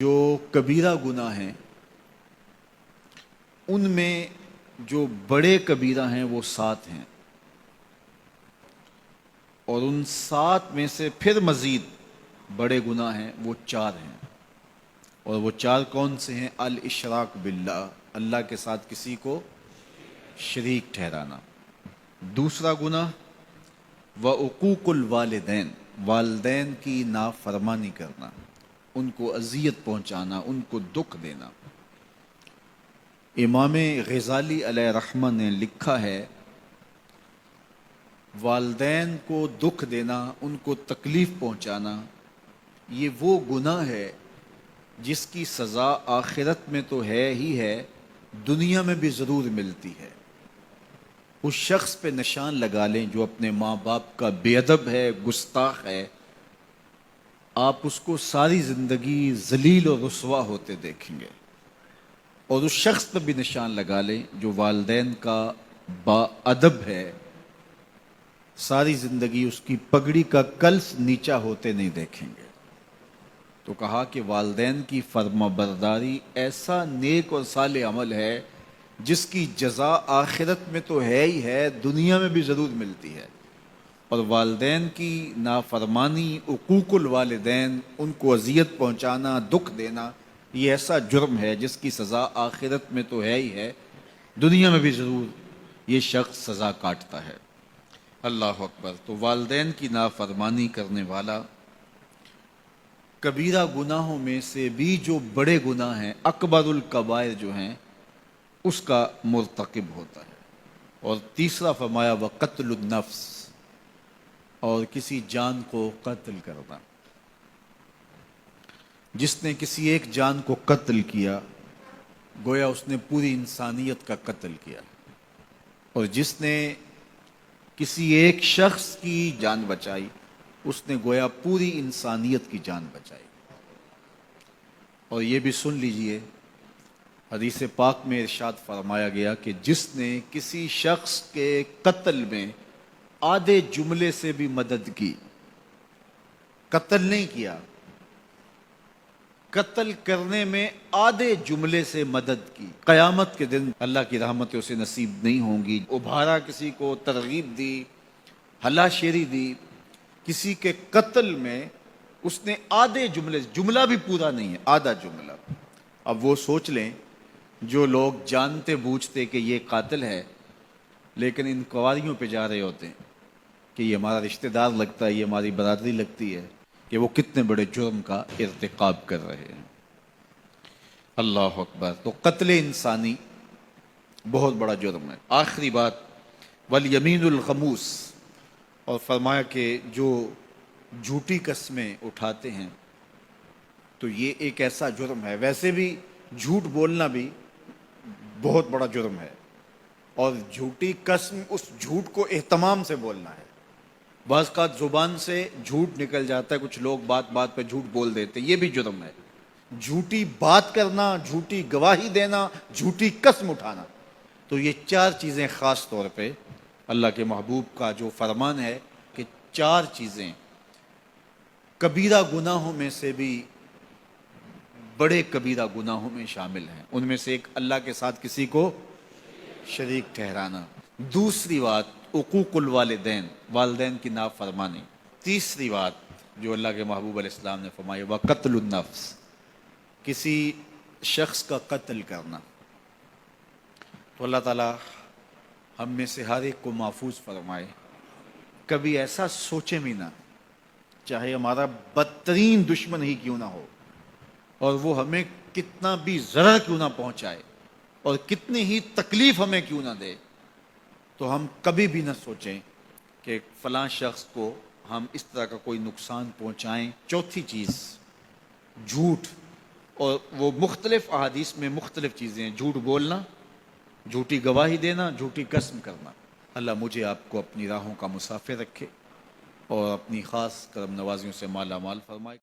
جو کبیرہ گناہ ہیں ان میں جو بڑے کبیرہ ہیں وہ 7 ہیں، اور ان 7 میں سے پھر مزید بڑے گناہ ہیں وہ 4 ہیں، اور وہ 4 کون سے ہیں؟ الاشراک باللہ، اللہ کے ساتھ کسی کو شریک ٹھہرانا۔ دوسرا گناہ وعقوق الوالدین، والدین کی نافرمانی کرنا، ان کو اذیت پہنچانا، ان کو دکھ دینا۔ امام غزالی علیہ رحمہ نے لکھا ہے والدین کو دکھ دینا، ان کو تکلیف پہنچانا، یہ وہ گناہ ہے جس کی سزا آخرت میں تو ہے ہی ہے، دنیا میں بھی ضرور ملتی ہے۔ اس شخص پہ نشان لگا لیں جو اپنے ماں باپ کا بے ادب ہے، گستاخ ہے، آپ اس کو ساری زندگی ذلیل و رسوا ہوتے دیکھیں گے۔ اور اس شخص پہ بھی نشان لگا لیں جو والدین کا با ادب ہے، ساری زندگی اس کی پگڑی کا کلس نیچا ہوتے نہیں دیکھیں گے۔ تو کہا کہ والدین کی فرما برداری ایسا نیک اور صالح عمل ہے جس کی جزا آخرت میں تو ہے ہی ہے، دنیا میں بھی ضرور ملتی ہے۔ اور والدین کی نافرمانی، عقوق الوالدین، ان کو اذیت پہنچانا، دکھ دینا، یہ ایسا جرم ہے جس کی سزا آخرت میں تو ہے ہی ہے، دنیا میں بھی ضرور یہ شخص سزا کاٹتا ہے۔ اللہ اکبر۔ تو والدین کی نافرمانی کرنے والا کبیرہ گناہوں میں سے بھی جو بڑے گناہ ہیں، اکبر الکبائر جو ہیں، اس کا مرتکب ہوتا ہے۔ اور تیسرا فرمایا وقتل النفس، اور کسی جان کو قتل کرنا۔ جس نے کسی ایک جان کو قتل کیا گویا اس نے پوری انسانیت کا قتل کیا، اور جس نے کسی ایک شخص کی جان بچائی اس نے گویا پوری انسانیت کی جان بچائی۔ اور یہ بھی سن لیجئے، حدیث پاک میں ارشاد فرمایا گیا کہ جس نے کسی شخص کے قتل میں آدھے جملے سے بھی مدد کی، قتل نہیں کیا، قتل کرنے میں آدھے جملے سے مدد کی، قیامت کے دن اللہ کی رحمتیں اسے نصیب نہیں ہوں گی۔ ابھارا، کسی کو ترغیب دی، ہلا شیری دی، کسی کے قتل میں اس نے آدھے جملے، جملہ بھی پورا نہیں ہے، آدھا جملہ۔ اب وہ سوچ لیں جو لوگ جانتے بوجھتے کہ یہ قاتل ہے لیکن انکوائریوں پہ جا رہے ہوتے ہیں کہ یہ ہمارا رشتہ دار لگتا ہے، یہ ہماری برادری لگتی ہے، کہ وہ کتنے بڑے جرم کا ارتکاب کر رہے ہیں۔ اللہ اکبر۔ تو قتل انسانی بہت بڑا جرم ہے۔ آخری بات والیمین الغموس، اور فرمایا کہ جو جھوٹی قسمیں اٹھاتے ہیں تو یہ ایک ایسا جرم ہے، ویسے بھی جھوٹ بولنا بھی بہت بڑا جرم ہے، اور جھوٹی قسم اس جھوٹ کو اہتمام سے بولنا ہے۔ بعض کا زبان سے جھوٹ نکل جاتا ہے، کچھ لوگ بات بات پہ جھوٹ بول دیتے، یہ بھی جرم ہے۔ جھوٹی بات کرنا، جھوٹی گواہی دینا، جھوٹی قسم اٹھانا، تو یہ 4 چیزیں خاص طور پہ اللہ کے محبوب کا جو فرمان ہے کہ 4 چیزیں کبیرہ گناہوں میں سے بھی بڑے کبیرہ گناہوں میں شامل ہیں۔ ان میں سے ایک اللہ کے ساتھ کسی کو شریک ٹھہرانا، دوسری بات عقوق الوالدین، والدین کی نافرمانی، تیسری بات جو اللہ کے محبوب علیہ السلام نے فرمائی وقتل النفس، کسی شخص کا قتل کرنا۔ تو اللہ تعالی ہم میں سے ہر ایک کو محفوظ فرمائے، کبھی ایسا سوچے بھی نہ، چاہے ہمارا بدترین دشمن ہی کیوں نہ ہو اور وہ ہمیں کتنا بھی ضرر کیوں نہ پہنچائے اور کتنی ہی تکلیف ہمیں کیوں نہ دے، تو ہم کبھی بھی نہ سوچیں کہ فلاں شخص کو ہم اس طرح کا کوئی نقصان پہنچائیں۔ چوتھی چیز جھوٹ، اور وہ مختلف احادیث میں مختلف چیزیں ہیں، جھوٹ بولنا، جھوٹی گواہی دینا، جھوٹی قسم کرنا۔ اللہ مجھے آپ کو اپنی راہوں کا مسافر رکھے اور اپنی خاص کرم نوازیوں سے مالا مال فرمائے۔